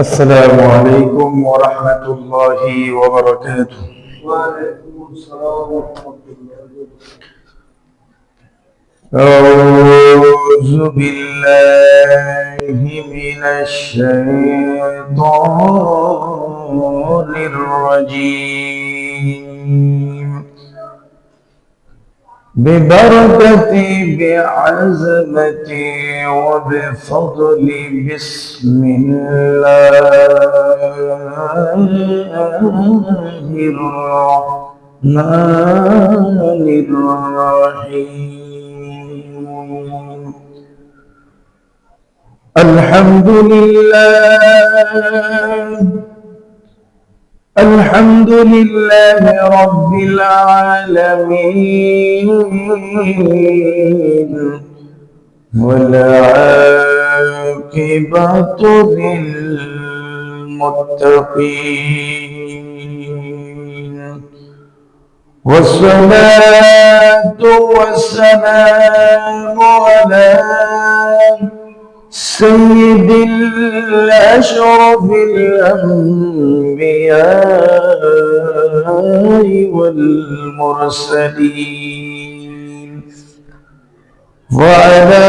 السلام عليكم ورحمة الله وبركاته. وعليكم السلام ورحمة الله وبركاته. أعوذ بالله من الشيطان الرجيم ببركتي بعزمتي وبفضلي بسم الله الرحمن الرحيم. الحمد لله رب العالمين والعاقبة للمتقين والصلاة والسلام على سيد الأشرف الأنبياء والمرسلين وعلى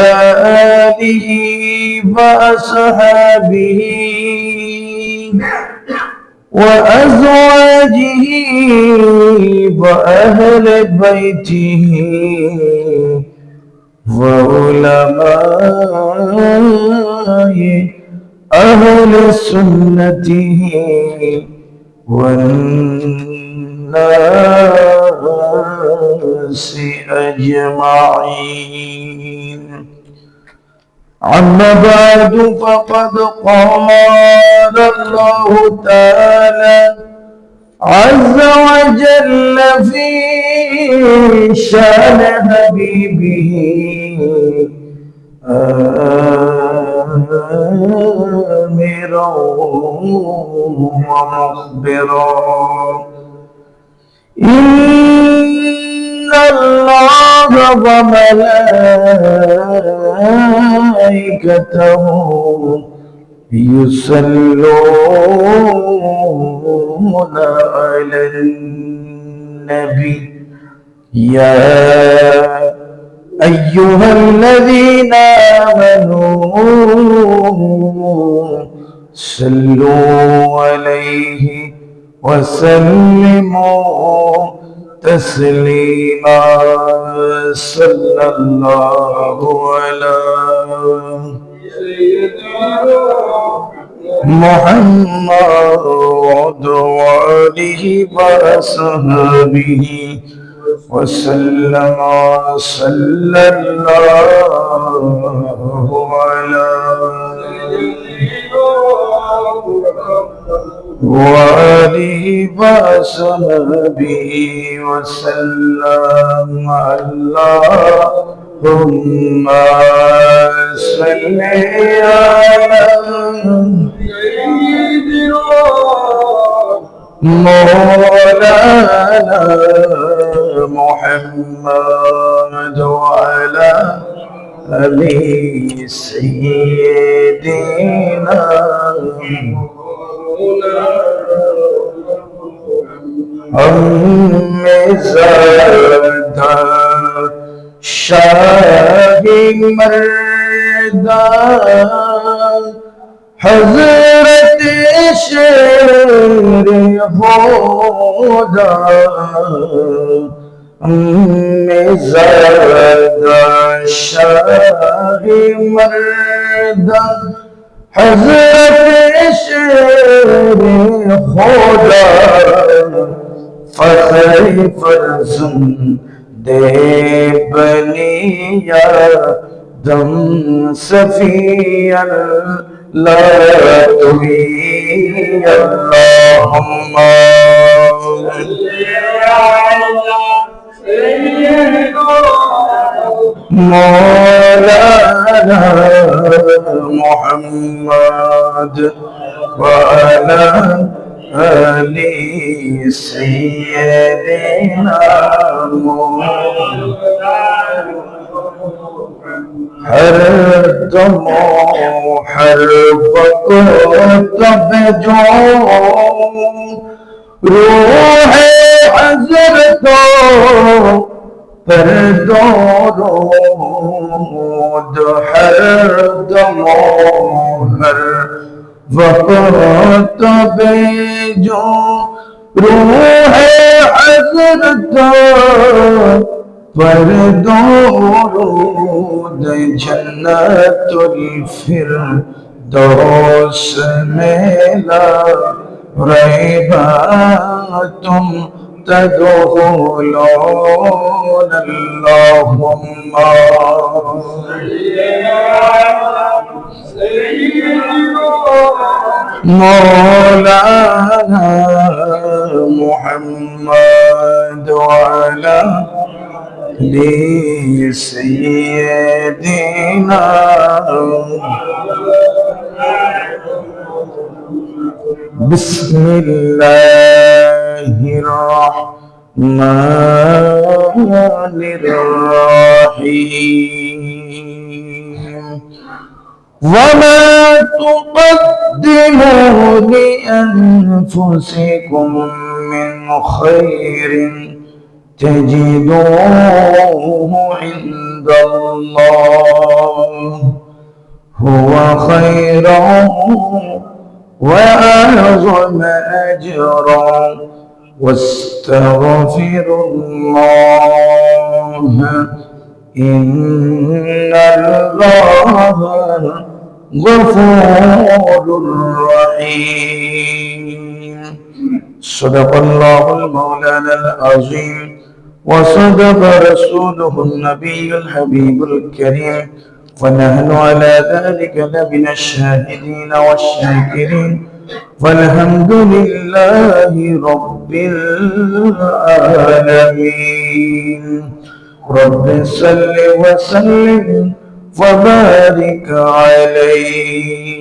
آله وأصحابه وأزواجه وأهل بيته وعلماء أهل سنته والناس أجمعين. أما بعد فقد قال الله تعالى عز وجل في شان حبيبه آمرا ومخبرا إن الله وملائكته يصلون على النبي يا أيها الذين آمنوا صلوا عليه وسلموا تسليما صلى الله على محمد وآله وصحبه وسلم صلى الله على وآله وصحبه وسلم اللهم صل على مولانا محمد وعلى آل سيدنا زاد شاه مردان حضرت شیر خدا زاد شاه مردان حضرت شیر خدا فخر فرزند بنی آدم صفی اللہ توی اللہم مولانا محمد وعلى آل سيدنا محمد हर दम हर वक्त जो रूह हज़रत पर दो रोद हर दम हर वक्त जो रूह हज़रत पर दो रोद जन्नतुल फिरदौस में ला रैबा तुम तदखुलून अल्लाहुम्मा मौलाना मुहम्मद वाला सय्यदना बिस्मिल्लाहिर्रहमानिर्रहीम वमा तुक़द्दिमू लिअन्फुसिकुम मिन खैरिन تجدوه عند الله هو خيرا وأعظم أجرا واستغفر الله إن الله غفور رحيم صدق الله المولانا العظيم وصدق رسوله النبي الحبيب الكريم ونحن على ذلك لمن الشاهدين والشاكرين والحمد لله رب العالمين رب صل وسلم وبارك عليه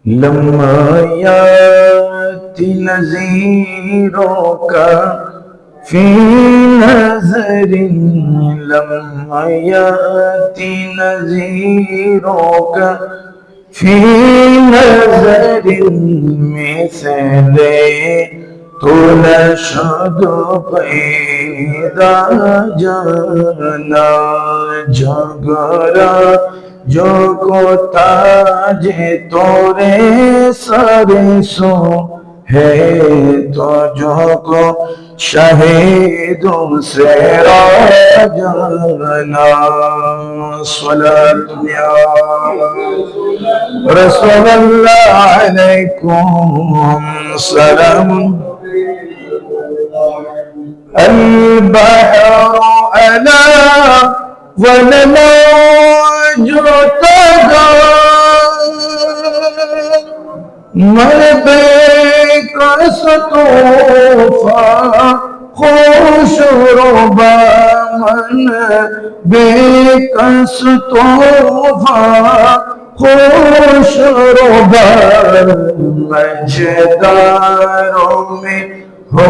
لما يأتي نذيرك في نظر لما يأتي نذيرك في نظر مثل تنشد پیدا جانا جگرا जो को ताजे तोरे सारे सो है तो जो को शहीदों से राजना सलातु या रसूलल्लाह अलैकुम सलाम البحر ألا والموج تدار مربك ستوفى خوش ربا من بك ستوفى خوش ربا मजेदारों में हो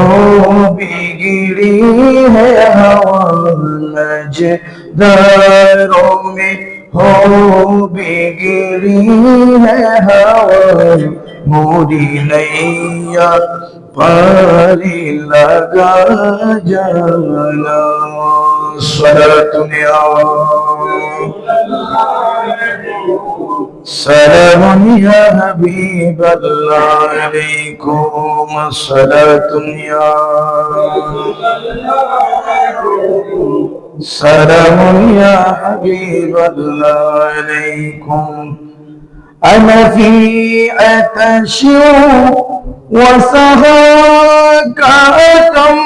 बिगड़ी है हवा मजेदारों में हो बिगड़ी है हवा मोरी नैया पारी लगा जाना सलाम या हबीब अल्लाह अलैकुम सलातुन या सलाम या हबीब अल्लाह अलैकुम अना फी अतश वसहाक अतम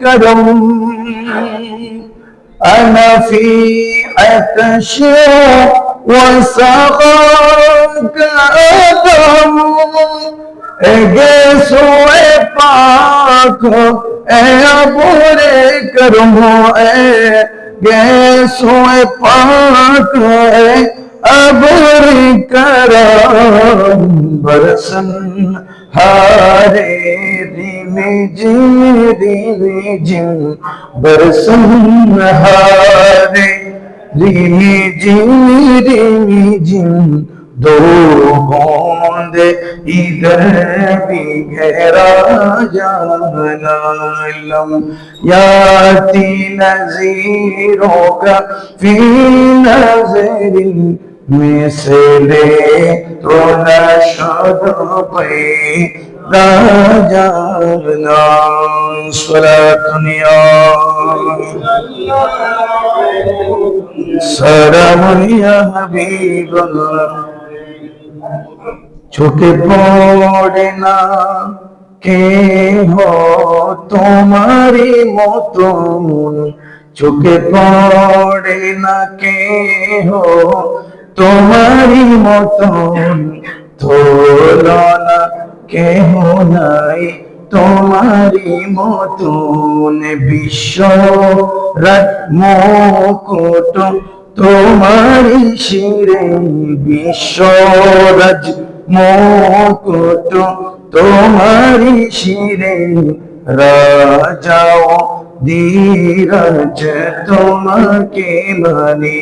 करम अना फी अतश वसहाक अतम सोए पाक बुरे करम सोए पाक अबर करम बरसन हारे रिम जिम बरसन हारे रिम जिम दो बूंद इधर भी गहरा जानम याती नज़ीरों का फी नज़रिन में से ले तो नशद पैदा जाना स्वलातुनिया सलामुनिया हबीबल्लाह চোখে পড়ে না কে হো তোমারি মতন চোখে পড়ে না কে হো তোমারি মতন তুলনা কেহ নাই তোমারি মতন বিশ্ব মুকুট তোমারি শিরে বিশ্বরাজ মুকুট তোমারি শিরে রাজাও ধীরজ তোমাকে মানি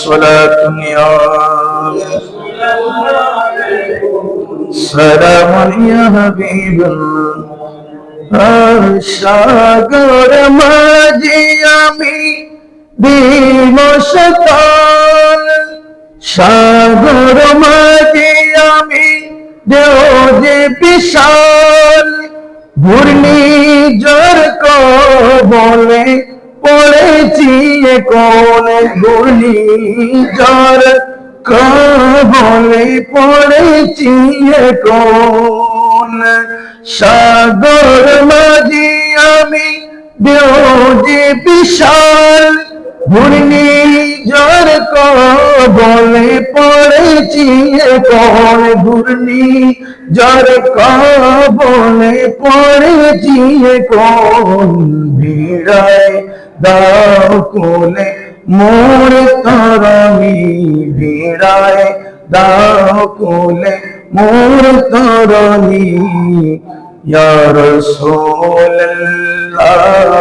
সালাতুনিয়া সালামুনিয়া হাবিবাল্লাহ সাগর মাঝি আমি বিমশতান সাগর মাঝে আমি দেও যে বিশাল ঘূর্ণিঝড় বলে পড়েছি কোন ঘূর্ণিঝড় বলে পড়েছি কোন সাগর মাঝে আমি দেও যে বিশাল ঘূর্ণিঝড় বলে পড়েছি কোন ঘূর্ণিঝড় বলে পড়েছি কোন ভিড়ায় দাও কোলে মোর তরণী ভিড়ায় দাও কোলে মোর তরণী ইয়া রাসূলুল্লাহ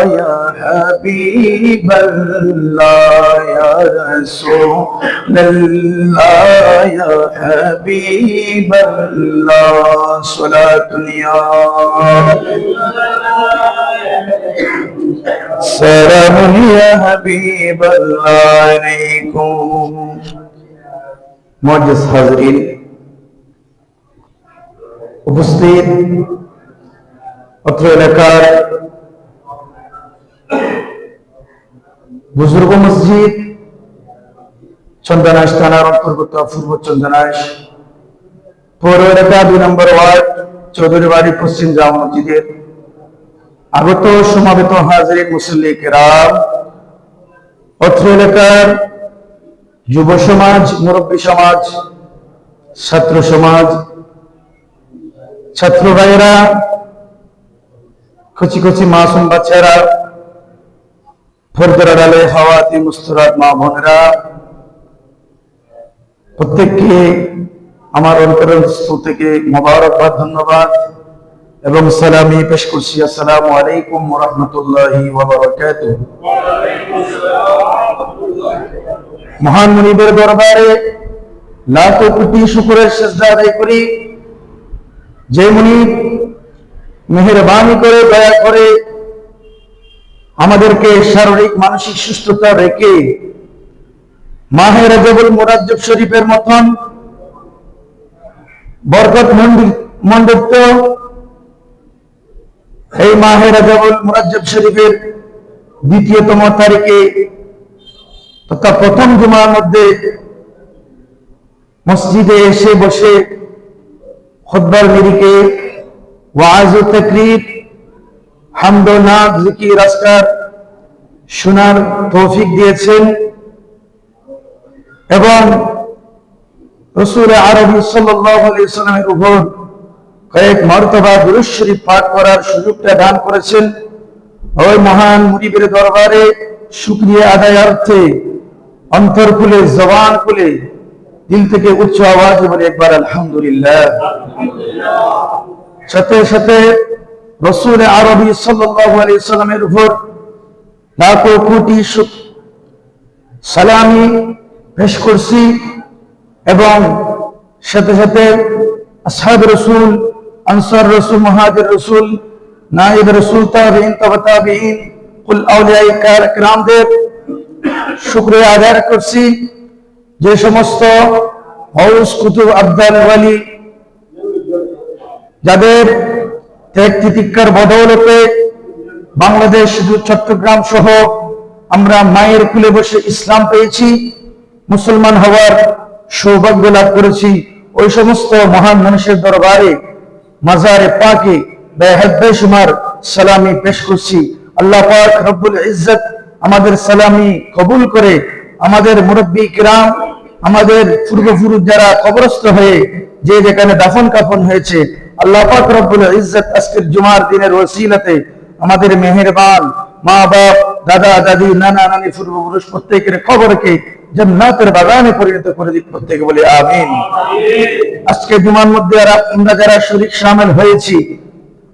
ইয়া হাবিবাল্লাহ ইয়া রাসূলুল্লাহ ইয়া হাবিবাল্লাহ সালাতুনিয়া সালামুনিয়া হাবিবাল্লাহ আলাইকুম মুআজ্জাজ হাজরিন উপস্থিত অত্র এলাকার বুজুর্গ মসজিদ চন্দনাইশ থানার অন্তর্গত পূর্ব চন্দনাইশ পৌর এলাকা 2 নম্বর ওয়ার্ড চৌধুরী বাড়ি পশ্চিম জামা মসজিদের আগত সমাবেত হাজিরিন মুসল্লি কিরাম অত্র এলাকার যুব সমাজ মুরব্বী সমাজ ছাত্র সমাজ ছাত্র ভাইরা কচি কচি মাসুম বাচ্চারা পর্দার আড়ালে হাওয়াতি মুস্তরাত মা বোনেরা প্রত্যেককে আমার অন্তরস্থল থেকে মোবারকবাদ ধন্যবাদ এবং সালামি পেশ করছি আসসালামু আলাইকুম ওয়া রাহমাতুল্লাহি ওয়া বারাকাতুহু মহান মুনিবের দরবারে লাখ কোটি শুকরের সিজদা আদায় করি যে মুনিব মেহেরবানি করে দয়া করে আমাদেরকে শারীরিক মানসিক সুস্থতা রেখে মাহে রজবুল মুরাজ্জব শরীফের মতন বরকত মণ্ডিত এই মাহে রজবুল মুরাজ্জব শরীফের দ্বিতীয়তম তারিখে তথা প্রথম জুমার মধ্যে মসজিদে এসে বসে খুতবার নিরিকে ওয়াজ ও তাকরীর হামদ ও নাত জিকির আজকার শোনার তৌফিক দিয়েছেন এবং রাসূল আরবি সাল্লাল্লাহু আলাইহি ওয়াসাল্লামের উপর কয়েক মর্তবা দুরূদ শরীফ পাঠ করার সুযোগটা দান করেছেন। ওই মহান মুনিবের দরবারে শুকরিয়া আদায়ার্থে অন্তর খুলে, জবান খুলে, দিল থেকে উচ্চ আওয়াজে বলে একবার আলহামদুলিল্লাহ। সাথে সাথে রাসূল আরবি সাল্লাল্লাহু আলাইহি সাল্লামের উপর লাখো কোটি সালামি পেশ করছি এবং সাথে সাথে আসহাব রাসূল, আনসার রাসূল, মুহাজির রাসূল, নায়েব রাসূল, তাবিঈন, তাবা তাবিঈন, কুল আউলিয়ায়ে কেরামদের শুকরিয়া আদায় করছি, যে সমস্ত গৌস, কুতুব, আব্দাল, ওয়ালি যাদের ত্যাগ তিতিক্ষার বদৌলতে বাংলাদেশ, শুধু চট্টগ্রাম সহ আমরা মায়ের কুলে বসে ইসলাম পেয়েছি, মুসলমান হওয়ার সৌভাগ্য লাভ করেছি। ওই সমস্ত মহান মানুষের দরবারে, মাজারে পাকে বেশুমার সালামি পেশ করছি। আল্লাহ পাক রব্বুল ইজ্জত আমাদের সালামি কবুল করে আমাদের মুরব্বী কিরাম, আমাদের পূর্বপুরুষ যারা কবরস্থ হয়ে যে যেখানে দাফন কাফন হয়েছে, আল্লাহ পাক রব্বুল ইজ্জত আজকের জুমার দিনের ওসিলাতে আমাদের মেহেরবান মা বাপ, দাদা দাদি, নানা নানি, পূর্বপুরুষ প্রত্যেকের কবরকে জান্নাতের বাগানে পরিণত করে দিক, প্রত্যেকে বলে আমিন। আজকে জুমার মধ্যে আমরা যারা শরীক শামিল হয়েছি,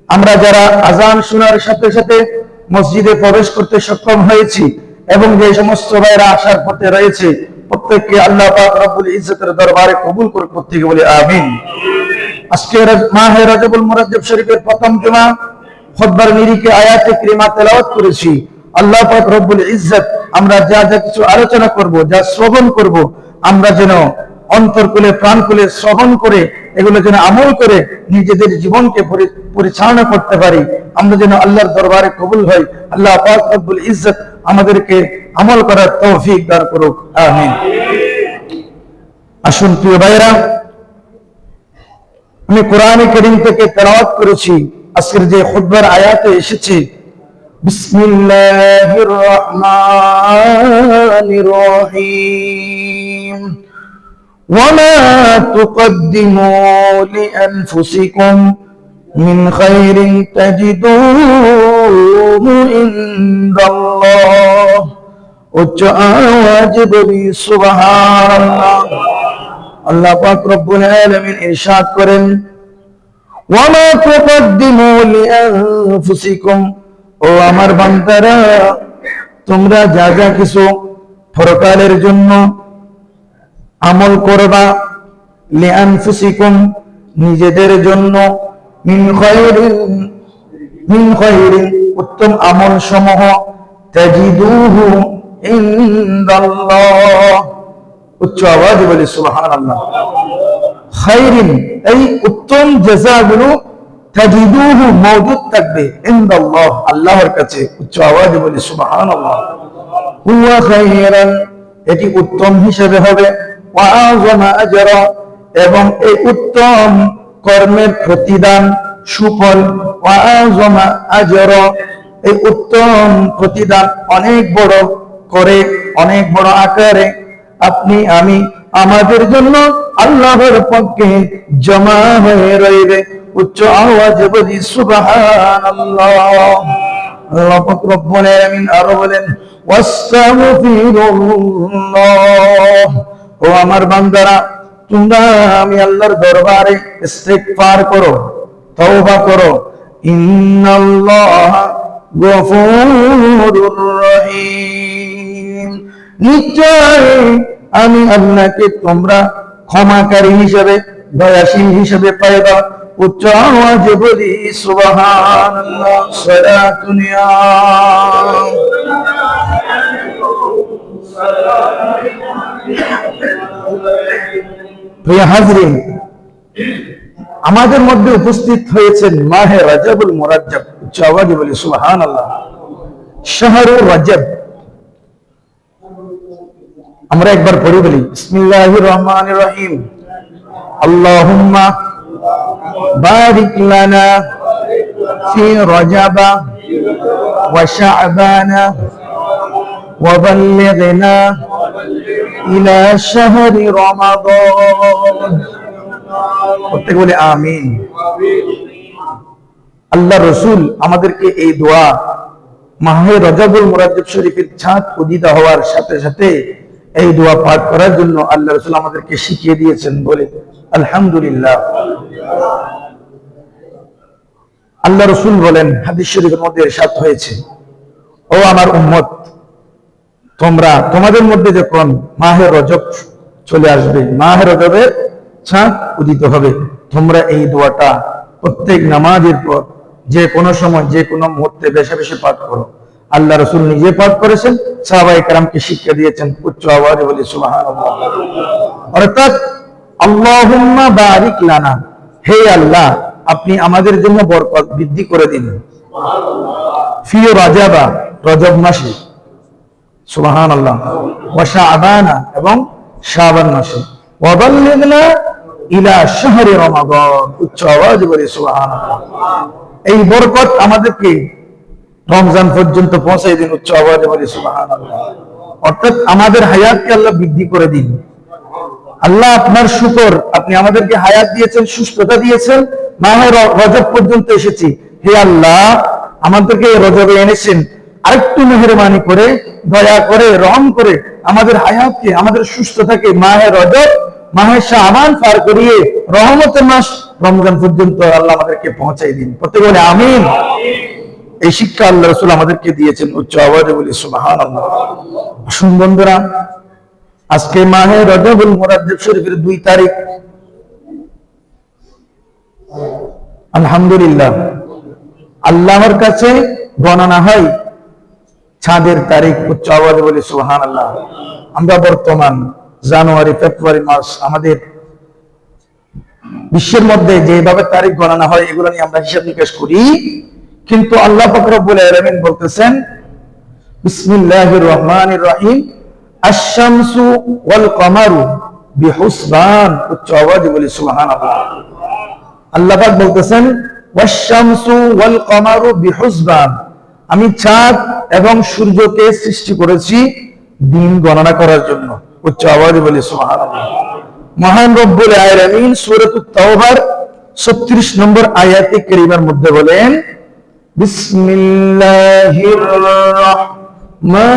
আমরা যারা আজান শোনার সাথে সাথে মসজিদে প্রবেশ করতে সক্ষম হয়েছি এবং যে সমস্ত ভাইরা আসার পথে রয়েছে, প্রত্যেককে আল্লাহ পাক রব্বুল ইজ্জতের দরবারে কবুল করে, প্রত্যেকে বলে আমিন। আজকে মাহে রজবুল মুরাজ্জব শরীফের প্রথম জুমা, খুতবার নিরিখে আয়াতে কারিমা তেলাওয়াত করেছি। আল্লাহ পাক রব্বুল ইজ্জত আমরা যা যা কিছু আলোচনা করব, যা শ্রবণ করব, আমরা যেন অন্তর খুলে, প্রাণ খুলে শ্রবণ করে এগুলো যেন আমল করে নিজেদের জীবনকে পরিচালনা করতে পারি, আমরা যেন আল্লাহর দরবারে কবুল হই। আল্লাহ পাক রব্বুল ইজ্জত আমাদেরকে আমল করার তৌফিক দান করুক, আমিন। আসুন প্রিয় ভাইরা, আমি কোরআনে কারীম থেকে তেলাওয়াত করেছি। আজকের যে খুতবার আয়াতে এসেছে, বিসমিল্লাহির রহমানির রহিম, ওয়ামা তুকদ্দিমু লিআনফুসিকুম মিন খায়রিন তাজিদুহু ইনদাল্লাহ। উচ্চ আওয়াজে বলি সুবহানাল্লাহ। আল্লাহ পাক রব্বুল আলামিন ইরশাদ করেন, ওয়ামা তুকদ্দিমু লিআনফুসিকুম, ও আমার বান্দারা, তোমরা যা যা কিছু পরকালের জন্য আমল করবা, লিআনফুসিকুম নিজেদের জন্য, মিন খায়রিন উত্তম আমল সমূহ, তাজিদুহু ইনদাল্লাহ। উচ্চ আওয়াজে বলি সুবহানাল্লাহ। খায়রিন এই উত্তম জাযাগুলো, তাজিদুহু মওজুদ থাকবে, ইনদাল্লাহ আল্লাহর কাছে। উচ্চ আওয়াজে বলি সুবহানাল্লাহ। হুয়া খায়রান এটি উত্তম হিসেবে হবে, ওয়া আযমা আজরা এবং এই উত্তম কর্মের প্রতিদান, সুফল, ওয়া আযমা আজরা এই উত্তম প্রতিদান অনেক বড় করে, অনেক বড় আকারে আপনি আমি আমাদের জন্য আল্লাহর পক্ষে জমা হয়ে রইবে। উচ্চ আওয়াজে বলি সুবহানাল্লাহ। আল্লাহ পাক রব্বুল আলামিন আরো বলেন, ওয়াস্তাগফিরুল্লাহ, ও আমার বান্দারা, তোমরা আমি আল্লাহর দরবারে ইস্তিগফার করো, তওবা করো। ইন্নাল্লাহা গফুরুর রহিম, নিশ্চয় আমি আল্লাহকে তোমরা ক্ষমাকারী হিসেবে, দয়াশীল হিসেবে পাইবা। উচ্চ আওয়াজে বলি সুবহানাল্লাহ। সালাতুন ইয়া প্রিয় হাজরিন, আমাদের মধ্যে উপস্থিত হয়েছেন মাহে রজবুল মুরাজ্জব। উচ্চ আওয়াজে বলি সুবহানাল্লাহ। শাহরুর রজব, আমরা একবার পড়ে বলি, বিসমিল্লাহির রহমানির রহিম। আল্লাহুম্মা বারিক লানা ফি রজবা ওয়া শাবানা ওয়া বাল্লিগনা ইলা শাহরি রমাদান। প্রত্যেকে বলে আমিন। আল্লাহ রসুল আমাদেরকে এই দোয়া মাহে রজবুল মুরাজ্জব শরীফের চাঁদ উদিত হওয়ার সাথে সাথে এই দোয়া পাঠ করার জন্য আল্লাহ রাসূল আমাদেরকে শিখিয়ে দিয়েছেন, বলে আলহামদুলিল্লাহ। আল্লাহ রাসূল বলেন, হাদিস শরীফের মধ্যে ইরশাদ হয়েছে, ও আমার উম্মত, তোমাদের মধ্যে যখন মাহে রজব চলে আসবে, মাহে রজবের চাঁদ উদিত হবে, তোমরা এই দোয়াটা প্রত্যেক নামাজের পর যে কোনো সময় যে কোনো মুহূর্তে বেশি বেশি পাঠ করো। আল্লাহ রাসূল নিজে পাঠ করেছেন, সাহাবায়ে কেরামকে শিক্ষা দিয়েছেন, উচ্চ আওয়াজে বলি সুবহানাল্লাহ। অর্থাৎ আল্লাহুম্মা বারিক লানা, হে আল্লাহ আপনি আমাদের জন্য বরকত বৃদ্ধি করে দিন, ফি রাজাবা, রজব মাসে, সুবহানাল্লাহ, ওয়া শাবানা, এবং শাবান মাসে, ওয়া বাল্লিগনা ইলা শাহরি রমাদান, উচ্চ আওয়াজে বলি সুবহানাল্লাহ। এই বরকত আমাদেরকে রমজান পর্যন্ত পৌঁছাই দিন, উচ্চ আওয়াজে বলি সুবহানাল্লাহ। অর্থাৎ আমাদের হায়াতকে আল্লাহ বৃদ্ধি করে দিন। আল্লাহ আপনার শুকর, আপনি আমাদেরকে হায়াত দিয়েছেন, সুস্থতা দিয়েছেন, মাহে রজব পর্যন্ত এসেছি, হে আল্লাহ আমাদেরকে রজবে এনেছেন, আরেকটু মেহেরবানি করে, দয়া করে, রহম করে আমাদের হায়াতকে, আমাদের সুস্থতাকে মাহে রজব, মাহে শাবান পার করিয়ে রহমতের মাস রমজান পর্যন্ত আল্লাহ আমাদেরকে পৌঁছাই দিন। প্রত্যেকে বলে আমিন। এই শিক্ষা আল্লাহ রাসূল আমাদেরকে দিয়েছেন, উচ্চ আওয়াজে বলি সুবহানাল্লাহ। আসুন বন্ধুরা, আজকে মাহে রজবুল মুরাজ্জব শরীফের 2 তারিখ। আলহামদুলিল্লাহ, আল্লাহর কাছে গণনা হয় চাঁদের তারিখ, উচ্চ আওয়াজে বলি সুবহানাল্লাহ। আমরা বর্তমান জানুয়ারি ফেব্রুয়ারি মাস, আমাদের বিশ্বের মধ্যে যেভাবে তারিখ গণনা হয় এগুলো নিয়ে আমরা হিসাব নিকাশ করি, কিন্তু আল্লাহ পাক রব্বুল আলামিন বলতেছেন, বিসমিল্লাহির রহমানির রহিম, আশ-শামসু ওয়াল কমারু বিহুসবান, উচ্চ আওয়াজে বলি সুবহানাল্লাহ। আল্লাহ পাক বলতেছেন, ওয়াশ-শামসু ওয়াল কমারু বিহুসবান, আমি চাঁদ এবং সূর্যকে সৃষ্টি করেছি দিন গণনা করার জন্য, উচ্চ আওয়াজে বলি সুবহানাল্লাহ। মহান রব্বুল আলামিন সূরাতুত তাওবার 36 নম্বর আয়াতে কারিমার মধ্যে বলেন, বিসমিল্লাহির রহমানির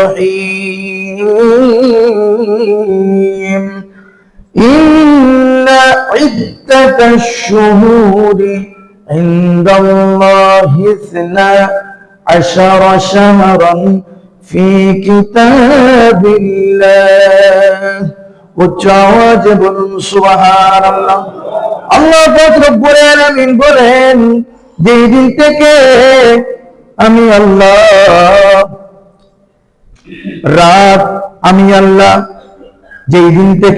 রহিম, ইন্না ইদ্দাতাশ শুহুরি ইনদাল্লাহি 12 শাহরান ফি কিতাবিল্লাহ, উচ্চ আওয়াজে বলুন সুবহানাল্লাহ। আল্লাহ পাক রব্বুল আলামিন বলেন, যেই দিন থেকে আমি আল্লাহ যেই দিন থেকে